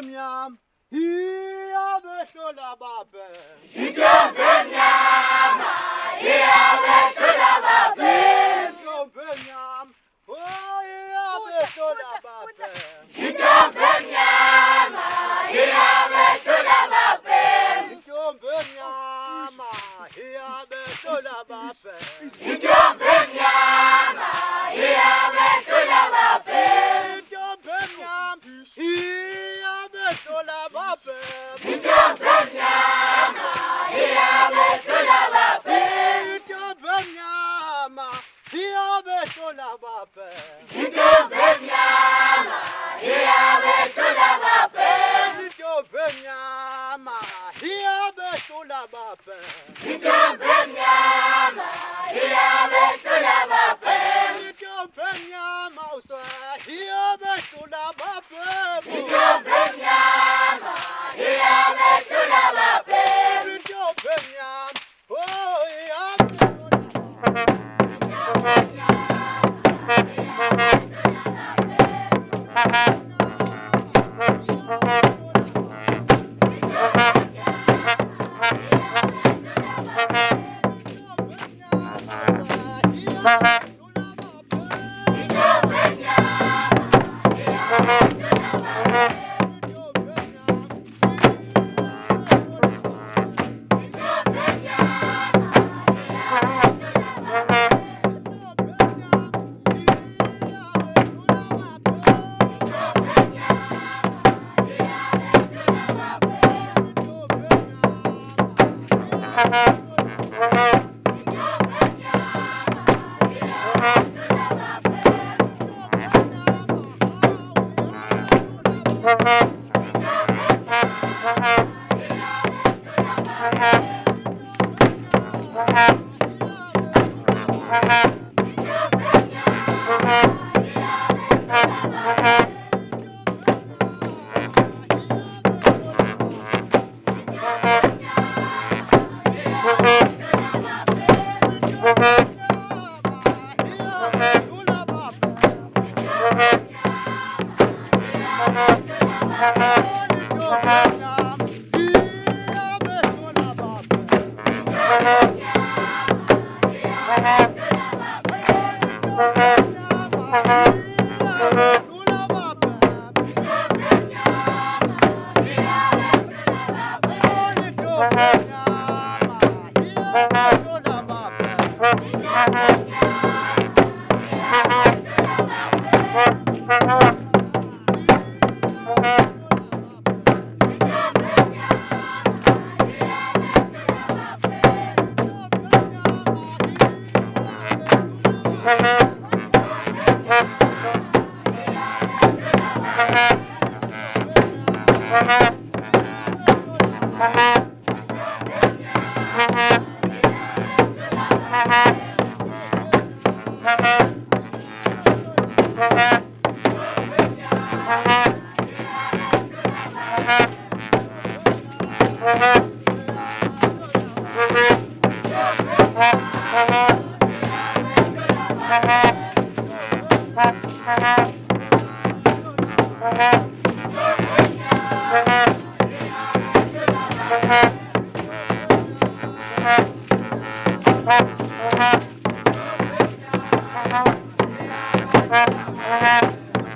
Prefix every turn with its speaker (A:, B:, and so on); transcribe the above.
A: Benyam, here the shola babe.
B: Sityo Benyama, here the shola babe.
A: Sityo Benyam, oh here the shola babe.
B: Sityo Benyama, here the shola babe.
A: Sityo Benyam, here the shola babe.
B: Sityo Benyama, here the shola babe.
A: Sityo Benyam, here the shola babe.
B: Sityo Benyama, here the shola babe.
A: Sityo Benyam, here the shola babe.
B: Sityo Benyama, here the shola babe.
A: Sityo Benyam, here the shola babe.
B: Sityo Benyama, here the shola babe.
A: Sityo Benyam, here the shola babe.
B: Sityo Benyama, here the shola babe.
A: Sityo Benyam, oh here the shola.
C: Thank you.